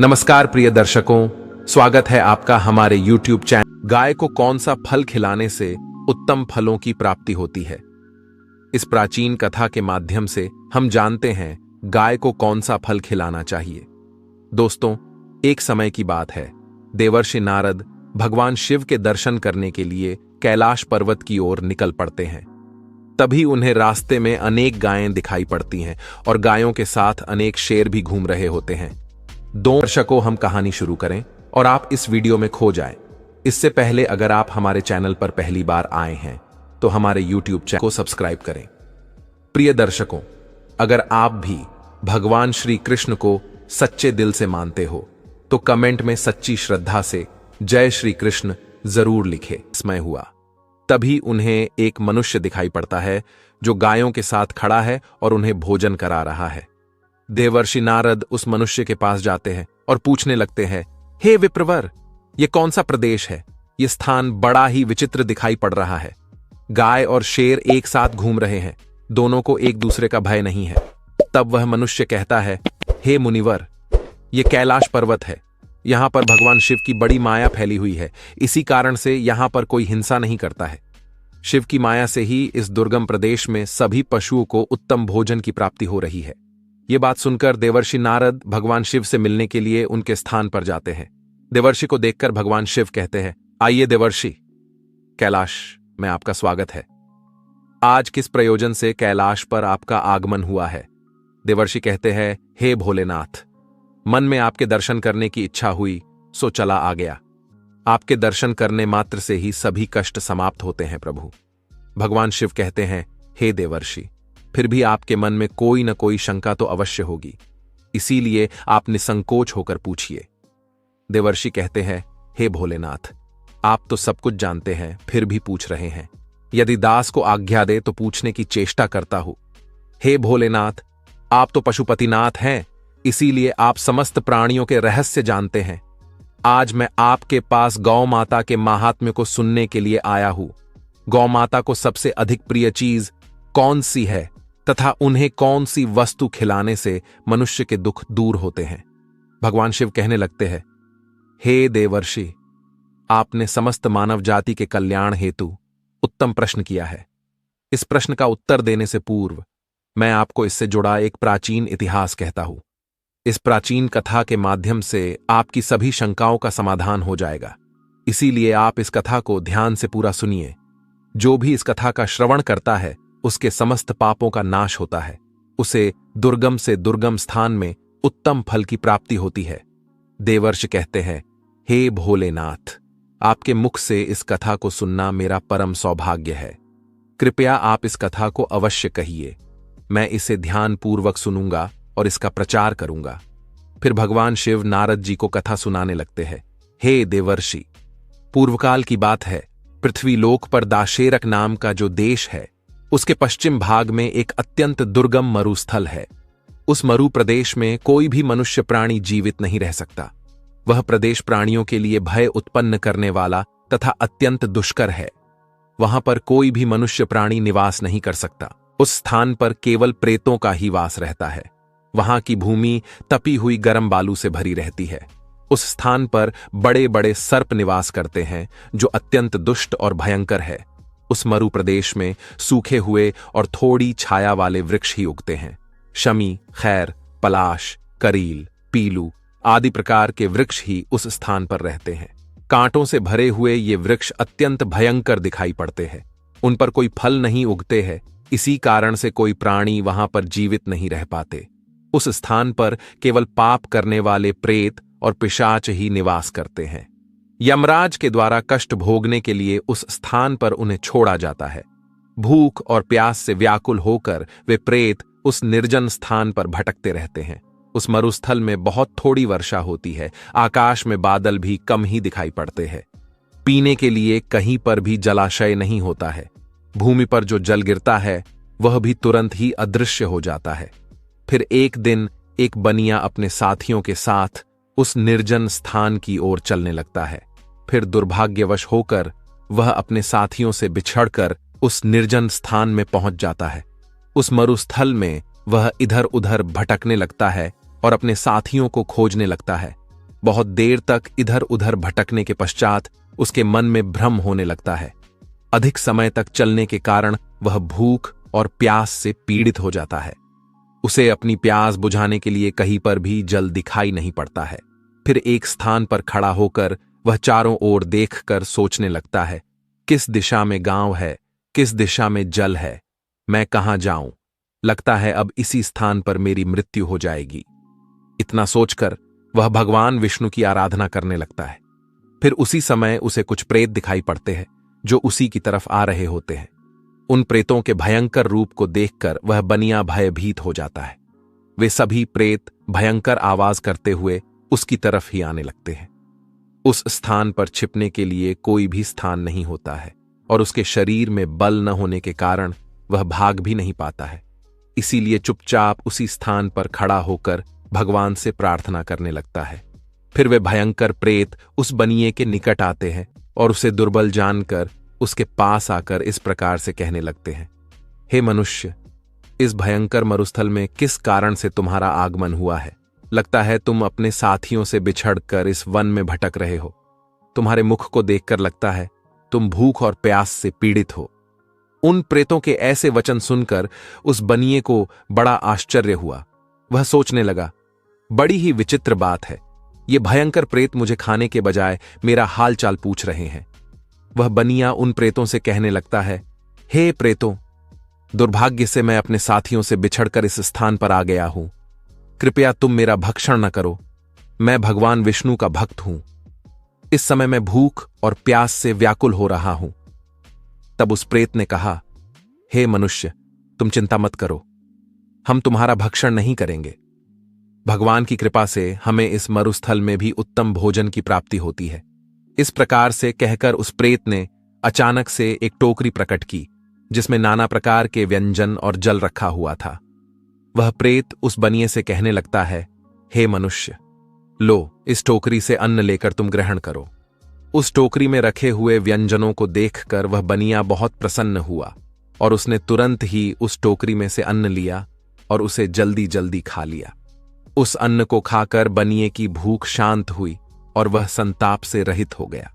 नमस्कार प्रिय दर्शकों, स्वागत है आपका हमारे YouTube चैनल। गाय को कौन सा फल खिलाने से उत्तम फलों की प्राप्ति होती है। इस प्राचीन कथा के माध्यम से हम जानते हैं गाय को कौन सा फल खिलाना चाहिए। दोस्तों, एक समय की बात है, देवर्षि नारद भगवान शिव के दर्शन करने के लिए कैलाश पर्वत की ओर निकल पड़ते हैं। तभी उन्हें रास्ते में अनेक गायें दिखाई पड़ती हैं और गायों के साथ अनेक शेर भी घूम रहे होते हैं। दर्शकों, हम कहानी शुरू करें और आप इस वीडियो में खो जाएं। इससे पहले अगर आप हमारे चैनल पर पहली बार आए हैं तो हमारे YouTube चैनल को सब्सक्राइब करें। प्रिय दर्शकों, अगर आप भी भगवान श्री कृष्ण को सच्चे दिल से मानते हो तो कमेंट में सच्ची श्रद्धा से जय श्री कृष्ण जरूर लिखें। समय हुआ, तभी उन्हें एक मनुष्य दिखाई पड़ता है जो गायों के साथ खड़ा है और उन्हें भोजन करा रहा है। देवर्षि नारद उस मनुष्य के पास जाते हैं और पूछने लगते हैं, हे विप्रवर, ये कौन सा प्रदेश है? ये स्थान बड़ा ही विचित्र दिखाई पड़ रहा है। गाय और शेर एक साथ घूम रहे हैं, दोनों को एक दूसरे का भय नहीं है। तब वह मनुष्य कहता है, हे मुनिवर, ये कैलाश पर्वत है। यहां पर भगवान शिव की बड़ी माया फैली हुई है, इसी कारण से यहां पर कोई हिंसा नहीं करता है। शिव की माया से ही इस दुर्गम प्रदेश में सभी पशुओं को उत्तम भोजन की प्राप्ति हो रही है। ये बात सुनकर देवर्षि नारद भगवान शिव से मिलने के लिए उनके स्थान पर जाते हैं। देवर्षि को देखकर भगवान शिव कहते हैं, आइए देवर्षि, कैलाश में आपका स्वागत है। आज किस प्रयोजन से कैलाश पर आपका आगमन हुआ है? देवर्षि कहते हैं, हे भोलेनाथ, मन में आपके दर्शन करने की इच्छा हुई सो चला आ गया। आपके दर्शन करने मात्र से ही सभी कष्ट समाप्त होते हैं प्रभु। भगवान शिव कहते हैं, हे देवर्षि, फिर भी आपके मन में कोई न कोई शंका तो अवश्य होगी, इसीलिए आप निसंकोच होकर पूछिए। देवर्षि कहते हैं, हे भोलेनाथ, आप तो सब कुछ जानते हैं, फिर भी पूछ रहे हैं। यदि दास को आज्ञा दे तो पूछने की चेष्टा करता हूं। हे भोलेनाथ, आप तो पशुपतिनाथ हैं, इसीलिए आप समस्त प्राणियों के रहस्य जानते हैं। आज मैं आपके पास गौ माता के महात्म्य को सुनने के लिए आया हूं। गौ माता को सबसे अधिक प्रिय चीज कौन सी है तथा उन्हें कौन सी वस्तु खिलाने से मनुष्य के दुख दूर होते हैं? भगवान शिव कहने लगते हैं, हे देवर्षि, आपने समस्त मानव जाति के कल्याण हेतु उत्तम प्रश्न किया है। इस प्रश्न का उत्तर देने से पूर्व मैं आपको इससे जुड़ा एक प्राचीन इतिहास कहता हूं। इस प्राचीन कथा के माध्यम से आपकी सभी शंकाओं का समाधान हो जाएगा, इसीलिए आप इस कथा को ध्यान से पूरा सुनिए। जो भी इस कथा का श्रवण करता है उसके समस्त पापों का नाश होता है, उसे दुर्गम से दुर्गम स्थान में उत्तम फल की प्राप्ति होती है। देवर्षि कहते हैं, हे भोलेनाथ, आपके मुख से इस कथा को सुनना मेरा परम सौभाग्य है। कृपया आप इस कथा को अवश्य कहिए। मैं इसे ध्यानपूर्वक सुनूंगा और इसका प्रचार करूंगा। फिर भगवान शिव नारद जी को कथा सुनाने लगते हैं। हे देवर्षि, पूर्वकाल की बात है, पृथ्वीलोक पर दाशेरक नाम का जो देश है, उसके पश्चिम भाग में एक अत्यंत दुर्गम मरुस्थल है। उस मरु प्रदेश में कोई भी मनुष्य प्राणी जीवित नहीं रह सकता। वह प्रदेश प्राणियों के लिए भय उत्पन्न करने वाला तथा अत्यंत दुष्कर है। वहां पर कोई भी मनुष्य प्राणी निवास नहीं कर सकता। उस स्थान पर केवल प्रेतों का ही वास रहता है। वहां की भूमि तपी हुई गर्म बालू से भरी रहती है। उस स्थान पर बड़े बड़े सर्प निवास करते हैं जो अत्यंत दुष्ट और भयंकर है। उस मरु प्रदेश में सूखे हुए और थोड़ी छाया वाले वृक्ष ही उगते हैं। शमी, खैर, पलाश, करील, पीलू आदि प्रकार के वृक्ष ही उस स्थान पर रहते हैं। कांटों से भरे हुए ये वृक्ष अत्यंत भयंकर दिखाई पड़ते हैं। उन पर कोई फल नहीं उगते हैं, इसी कारण से कोई प्राणी वहां पर जीवित नहीं रह पाते। उस स्थान पर केवल पाप करने वाले प्रेत और पिशाच ही निवास करते हैं। यमराज के द्वारा कष्ट भोगने के लिए उस स्थान पर उन्हें छोड़ा जाता है। भूख और प्यास से व्याकुल होकर वे प्रेत उस निर्जन स्थान पर भटकते रहते हैं। उस मरुस्थल में बहुत थोड़ी वर्षा होती है, आकाश में बादल भी कम ही दिखाई पड़ते हैं। पीने के लिए कहीं पर भी जलाशय नहीं होता है। भूमि पर जो जल गिरता है वह भी तुरंत ही अदृश्य हो जाता है। फिर एक दिन एक बनिया अपने साथियों के साथ उस निर्जन स्थान की ओर चलने लगता है। फिर दुर्भाग्यवश होकर वह अपने साथियों से बिछड़कर उस निर्जन स्थान में पहुंच जाता है। उस मरुस्थल में वह इधर उधर भटकने लगता है और अपने साथियों को खोजने लगता है। बहुत देर तक इधर उधर भटकने के पश्चात उसके मन में भ्रम होने लगता है। अधिक समय तक चलने के कारण वह भूख और प्यास से पीड़ित हो जाता है। उसे अपनी प्यास बुझाने के लिए कहीं पर भी जल दिखाई नहीं पड़ता है। फिर एक स्थान पर खड़ा होकर वह चारों ओर देखकर सोचने लगता है, किस दिशा में गांव है, किस दिशा में जल है, मैं कहां जाऊं? लगता है अब इसी स्थान पर मेरी मृत्यु हो जाएगी। इतना सोचकर वह भगवान विष्णु की आराधना करने लगता है। फिर उसी समय उसे कुछ प्रेत दिखाई पड़ते हैं जो उसी की तरफ आ रहे होते हैं। उन प्रेतों के भयंकर रूप को देखकर वह बनिया भयभीत हो जाता है। वे सभी प्रेत भयंकर आवाज करते हुए उसकी तरफ ही आने लगते हैं। उस स्थान पर छिपने के लिए कोई भी स्थान नहीं होता है और उसके शरीर में बल न होने के कारण वह भाग भी नहीं पाता है। इसीलिए चुपचाप उसी स्थान पर खड़ा होकर भगवान से प्रार्थना करने लगता है। फिर वे भयंकर प्रेत उस बनिए के निकट आते हैं और उसे दुर्बल जानकर उसके पास आकर इस प्रकार से कहने लगते हैं, हे मनुष्य, इस भयंकर मरुस्थल में किस कारण से तुम्हारा आगमन हुआ है? लगता है तुम अपने साथियों से बिछड़कर इस वन में भटक रहे हो। तुम्हारे मुख को देखकर लगता है तुम भूख और प्यास से पीड़ित हो। उन प्रेतों के ऐसे वचन सुनकर उस बनिए को बड़ा आश्चर्य हुआ। वह सोचने लगा, बड़ी ही विचित्र बात है, ये भयंकर प्रेत मुझे खाने के बजाय मेरा हाल चाल पूछ रहे हैं। वह बनिया उन प्रेतों से कहने लगता है, हे प्रेतों, दुर्भाग्य से मैं अपने साथियों से बिछड़कर इस स्थान पर आ गया हूं। कृपया तुम मेरा भक्षण न करो। मैं भगवान विष्णु का भक्त हूं। इस समय मैं भूख और प्यास से व्याकुल हो रहा हूं। तब उस प्रेत ने कहा, हे मनुष्य, तुम चिंता मत करो, हम तुम्हारा भक्षण नहीं करेंगे। भगवान की कृपा से हमें इस मरुस्थल में भी उत्तम भोजन की प्राप्ति होती है। इस प्रकार से कहकर उस प्रेत ने अचानक से एक टोकरी प्रकट की जिसमें नाना प्रकार के व्यंजन और जल रखा हुआ था। वह प्रेत उस बनिए से कहने लगता है, हे मनुष्य, लो, इस टोकरी से अन्न लेकर तुम ग्रहण करो। उस टोकरी में रखे हुए व्यंजनों को देखकर वह बनिया बहुत प्रसन्न हुआ और उसने तुरंत ही उस टोकरी में से अन्न लिया और उसे जल्दी जल्दी खा लिया। उस अन्न को खाकर बनिए की भूख शांत हुई और वह संताप से रहित हो गया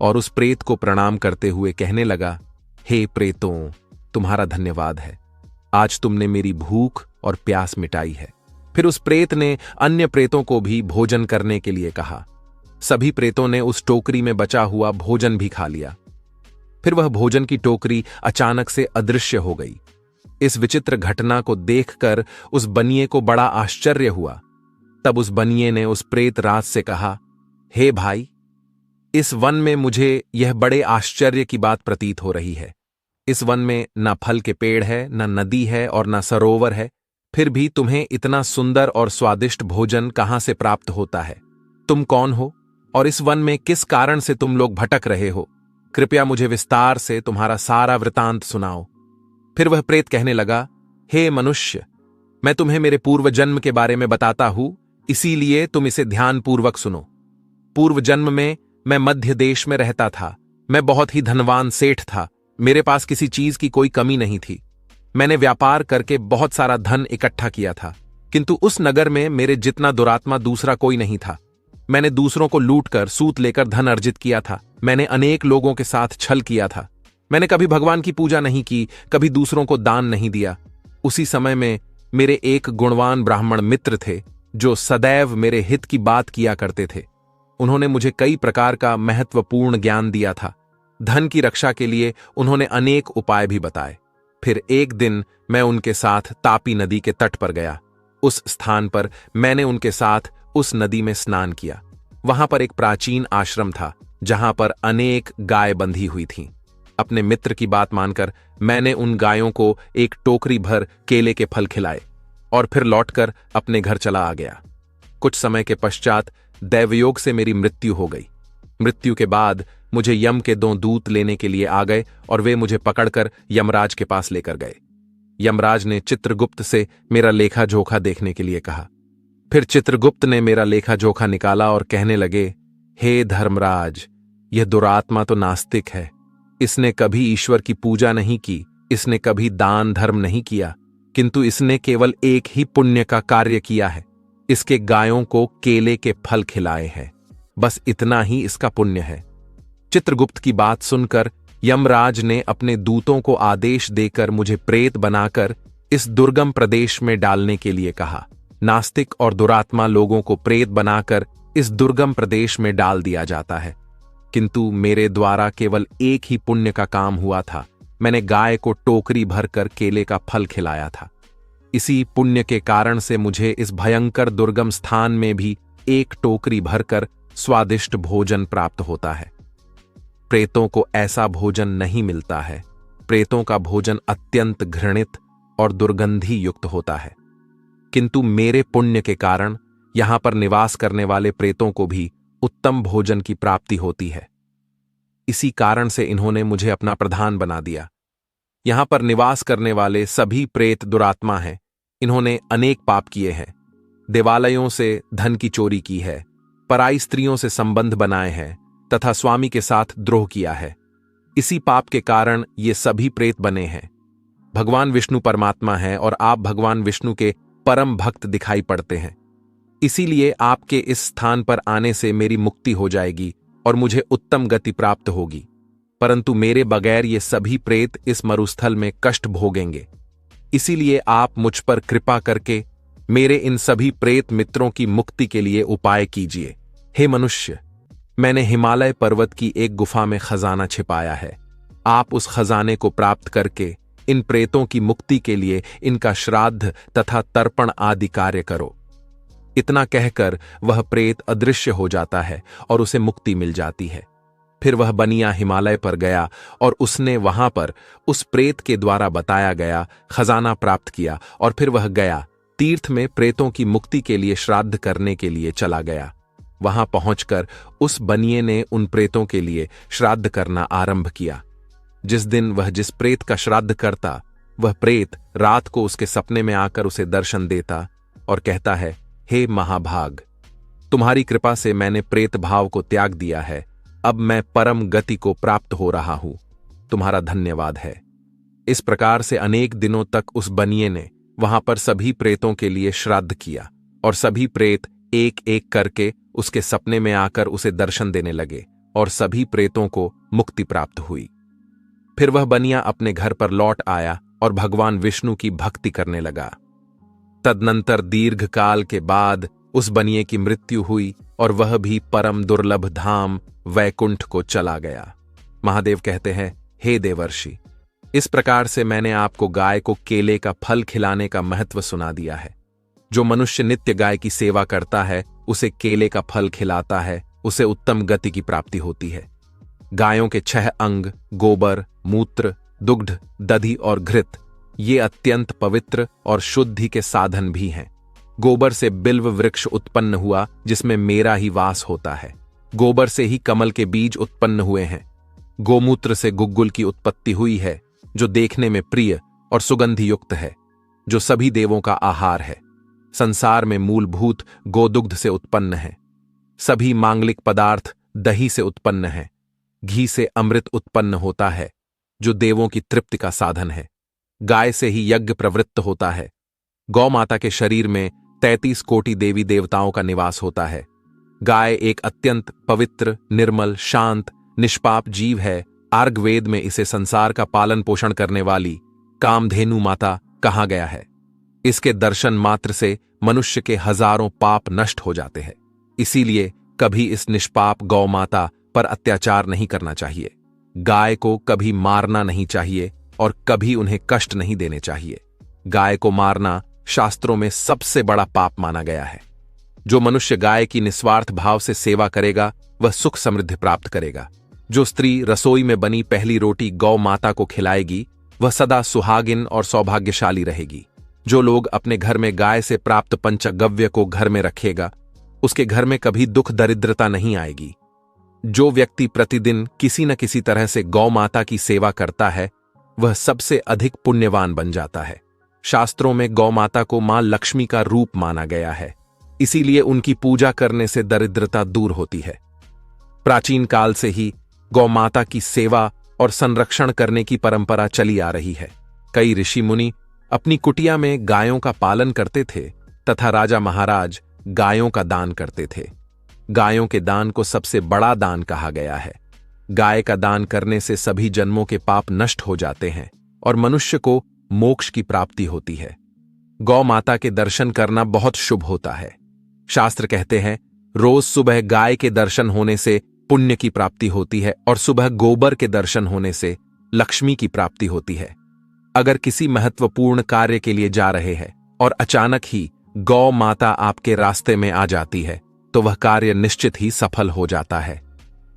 और उस प्रेत को प्रणाम करते हुए कहने लगा, हे प्रेतों, तुम्हारा धन्यवाद है, आज तुमने मेरी भूख और प्यास मिटाई है। फिर उस प्रेत ने अन्य प्रेतों को भी भोजन करने के लिए कहा। सभी प्रेतों ने उस टोकरी में बचा हुआ भोजन भी खा लिया। फिर वह भोजन की टोकरी अचानक से अदृश्य हो गई। इस विचित्र घटना को देखकर उस बनिए को बड़ा आश्चर्य हुआ। तब उस बनिए ने उस प्रेत राज से कहा, हे भाई, इस वन में मुझे यह बड़े आश्चर्य की बात प्रतीत हो रही है। इस वन में न फल के पेड़ है, न नदी है और न सरोवर है, फिर भी तुम्हें इतना सुंदर और स्वादिष्ट भोजन कहां से प्राप्त होता है? तुम कौन हो और इस वन में किस कारण से तुम लोग भटक रहे हो? कृपया मुझे विस्तार से तुम्हारा सारा वृतांत सुनाओ। फिर वह प्रेत कहने लगा, हे मनुष्य, मैं तुम्हें मेरे पूर्व जन्म के बारे में बताता हूं, इसीलिए तुम इसे ध्यानपूर्वक सुनो। पूर्व जन्म में मैं मध्य देश में रहता था। मैं बहुत ही धनवान सेठ था। मेरे पास किसी चीज की कोई कमी नहीं थी। मैंने व्यापार करके बहुत सारा धन इकट्ठा किया था, किंतु उस नगर में मेरे जितना दुरात्मा दूसरा कोई नहीं था। मैंने दूसरों को लूटकर सूत लेकर धन अर्जित किया था। मैंने अनेक लोगों के साथ छल किया था। मैंने कभी भगवान की पूजा नहीं की, कभी दूसरों को दान नहीं दिया। उसी समय में मेरे एक गुणवान ब्राह्मण मित्र थे जो सदैव मेरे हित की बात किया करते थे। उन्होंने मुझे कई प्रकार का महत्वपूर्ण ज्ञान दिया था। धन की रक्षा के लिए उन्होंने अनेक उपाय भी बताए। फिर एक दिन मैं उनके साथ तापी नदी के तट पर गया। उस स्थान पर मैंने उनके साथ उस नदी में स्नान किया। वहां पर एक प्राचीन आश्रम था जहां पर अनेक गाय बंधी हुई थीं। अपने मित्र की बात मानकर मैंने उन गायों को एक टोकरी भर केले के फल खिलाए और फिर लौटकर अपने घर चला आ गया। कुछ समय के पश्चात दैवयोग से मेरी मृत्यु हो गई। मृत्यु के बाद मुझे यम के 2 दूत लेने के लिए आ गए और वे मुझे पकड़कर यमराज के पास लेकर गए। यमराज ने चित्रगुप्त से मेरा लेखा जोखा देखने के लिए कहा। फिर चित्रगुप्त ने मेरा लेखा जोखा निकाला और कहने लगे, हे धर्मराज, यह दुरात्मा तो नास्तिक है। इसने कभी ईश्वर की पूजा नहीं की, इसने कभी दान धर्म नहीं किया, किंतु इसने केवल एक ही पुण्य का कार्य किया है। इसके गायों को केले के फल खिलाए हैं। बस इतना ही इसका पुण्य है। चित्रगुप्त की बात सुनकर यमराज ने अपने दूतों को आदेश देकर मुझे प्रेत बनाकर इस दुर्गम प्रदेश में डालने के लिए कहा। नास्तिक और दुरात्मा लोगों को प्रेत बनाकर इस दुर्गम प्रदेश में डाल दिया जाता है, किंतु मेरे द्वारा केवल एक ही पुण्य का काम हुआ था। मैंने गाय को टोकरी भरकर केले का फल खिलाया था। इसी पुण्य के कारण से मुझे इस भयंकर दुर्गम स्थान में भी एक टोकरी भरकर स्वादिष्ट भोजन प्राप्त होता है। प्रेतों को ऐसा भोजन नहीं मिलता है। प्रेतों का भोजन अत्यंत घृणित और दुर्गंधी युक्त होता है, किंतु मेरे पुण्य के कारण यहां पर निवास करने वाले प्रेतों को भी उत्तम भोजन की प्राप्ति होती है। इसी कारण से इन्होंने मुझे अपना प्रधान बना दिया। यहां पर निवास करने वाले सभी प्रेत दुरात्मा हैं। इन्होंने अनेक पाप किए हैं। देवालयों से धन की चोरी की है, पराई स्त्रियों से संबंध बनाए हैं तथा स्वामी के साथ द्रोह किया है। इसी पाप के कारण ये सभी प्रेत बने हैं। भगवान विष्णु परमात्मा हैं और आप भगवान विष्णु के परम भक्त दिखाई पड़ते हैं। इसीलिए आपके इस स्थान पर आने से मेरी मुक्ति हो जाएगी और मुझे उत्तम गति प्राप्त होगी, परंतु मेरे बगैर ये सभी प्रेत इस मरुस्थल में कष्ट भोगेंगे। इसीलिए आप मुझ पर कृपा करके मेरे इन सभी प्रेत मित्रों की मुक्ति के लिए उपाय कीजिए। हे मनुष्य, मैंने हिमालय पर्वत की एक गुफा में खजाना छिपाया है। आप उस खजाने को प्राप्त करके इन प्रेतों की मुक्ति के लिए इनका श्राद्ध तथा तर्पण आदि कार्य करो। इतना कहकर वह प्रेत अदृश्य हो जाता है और उसे मुक्ति मिल जाती है। फिर वह बनिया हिमालय पर गया और उसने वहां पर उस प्रेत के द्वारा बताया गया खजाना प्राप्त किया और फिर वह गया तीर्थ में प्रेतों की मुक्ति के लिए श्राद्ध करने के लिए चला गया। वहां पहुंचकर उस बनिए ने उन प्रेतों के लिए श्राद्ध करना आरंभ किया। जिस दिन वह जिस प्रेत का श्राद्ध करता, वह प्रेत रात को उसके सपने में आकर उसे दर्शन देता और कहता है, हे महाभाग, तुम्हारी कृपा से मैंने प्रेत भाव को त्याग दिया है। अब मैं परम गति को प्राप्त हो रहा हूं। तुम्हारा धन्यवाद है। इस प्रकार से अनेक दिनों तक उस बनिए ने वहां पर सभी प्रेतों के लिए श्राद्ध किया और सभी प्रेत एक एक करके उसके सपने में आकर उसे दर्शन देने लगे और सभी प्रेतों को मुक्ति प्राप्त हुई। फिर वह बनिया अपने घर पर लौट आया और भगवान विष्णु की भक्ति करने लगा। तदनंतर दीर्घ काल के बाद उस बनिए की मृत्यु हुई और वह भी परम दुर्लभ धाम वैकुंठ को चला गया। महादेव कहते हैं, हे देवर्षि, इस प्रकार से मैंने आपको गाय को केले का फल खिलाने का महत्व सुना दिया है। जो मनुष्य नित्य गाय की सेवा करता है, उसे केले का फल खिलाता है, उसे उत्तम गति की प्राप्ति होती है। गायों के 6 अंग गोबर, मूत्र, दुग्ध, दधि और घृत ये अत्यंत पवित्र और शुद्धि के साधन भी हैं। गोबर से बिल्व वृक्ष उत्पन्न हुआ जिसमें मेरा ही वास होता है। गोबर से ही कमल के बीज उत्पन्न हुए हैं। गोमूत्र से गुग्गुल की उत्पत्ति हुई है जो देखने में प्रिय और सुगंधि युक्त है, जो सभी देवों का आहार है। संसार में मूलभूत गोदुग्ध से उत्पन्न है। सभी मांगलिक पदार्थ दही से उत्पन्न है। घी से अमृत उत्पन्न होता है जो देवों की तृप्ति का साधन है। गाय से ही यज्ञ प्रवृत्त होता है। गौ माता के शरीर में 33 कोटि देवी देवताओं का निवास होता है। गाय एक अत्यंत पवित्र, निर्मल, शांत, निष्पाप जीव है। आर्गवेद में इसे संसार का पालन पोषण करने वाली कामधेनु माता कहा गया है। इसके दर्शन मात्र से मनुष्य के हजारों पाप नष्ट हो जाते हैं। इसीलिए कभी इस निष्पाप गौ माता पर अत्याचार नहीं करना चाहिए। गाय को कभी मारना नहीं चाहिए और कभी उन्हें कष्ट नहीं देने चाहिए। गाय को मारना शास्त्रों में सबसे बड़ा पाप माना गया है। जो मनुष्य गाय की निस्वार्थ भाव से सेवा करेगा वह सुख समृद्धि प्राप्त करेगा। जो स्त्री रसोई में बनी पहली रोटी गौ माता को खिलाएगी वह सदा सुहागिन और सौभाग्यशाली रहेगी। जो लोग अपने घर में गाय से प्राप्त पंचगव्य को घर में रखेगा उसके घर में कभी दुख दरिद्रता नहीं आएगी। जो व्यक्ति प्रतिदिन किसी न किसी तरह से गौ माता की सेवा करता है वह सबसे अधिक पुण्यवान बन जाता है। शास्त्रों में गौ माता को मां लक्ष्मी का रूप माना गया है, इसीलिए उनकी पूजा करने से दरिद्रता दूर होती है। प्राचीन काल से ही गौ माता की सेवा और संरक्षण करने की परंपरा चली आ रही है। कई ऋषि मुनि अपनी कुटिया में गायों का पालन करते थे तथा राजा महाराज गायों का दान करते थे। गायों के दान को सबसे बड़ा दान कहा गया है। गाय का दान करने से सभी जन्मों के पाप नष्ट हो जाते हैं और मनुष्य को मोक्ष की प्राप्ति होती है। गौ माता के दर्शन करना बहुत शुभ होता है। शास्त्र कहते हैं, रोज सुबह गाय के दर्शन होने से पुण्य की प्राप्ति होती है और सुबह गोबर के दर्शन होने से लक्ष्मी की प्राप्ति होती है। अगर किसी महत्वपूर्ण कार्य के लिए जा रहे हैं और अचानक ही गौ माता आपके रास्ते में आ जाती है तो वह कार्य निश्चित ही सफल हो जाता है।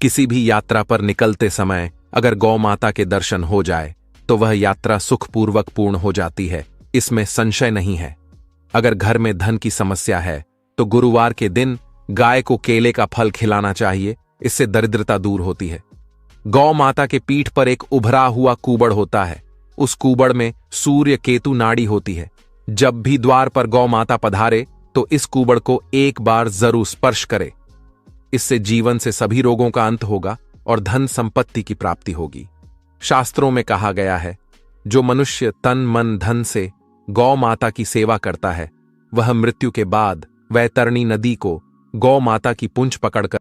किसी भी यात्रा पर निकलते समय अगर गौ माता के दर्शन हो जाए तो वह यात्रा सुखपूर्वक पूर्ण हो जाती है, इसमें संशय नहीं है। अगर घर में धन की समस्या है तो गुरुवार के दिन गाय को केले का फल खिलाना चाहिए, इससे दरिद्रता दूर होती है। गौ माता के पीठ पर एक उभरा हुआ कूबड़ होता है। उस कूबड़ में सूर्य केतु नाड़ी होती है। जब भी द्वार पर गौ माता पधारे तो इस कूबड़ को एक बार जरूर स्पर्श करे। इससे जीवन से सभी रोगों का अंत होगा और धन संपत्ति की प्राप्ति होगी। शास्त्रों में कहा गया है, जो मनुष्य तन मन धन से गौ माता की सेवा करता है वह मृत्यु के बाद वैतरणी नदी को गौ माता की पूंछ पकड़कर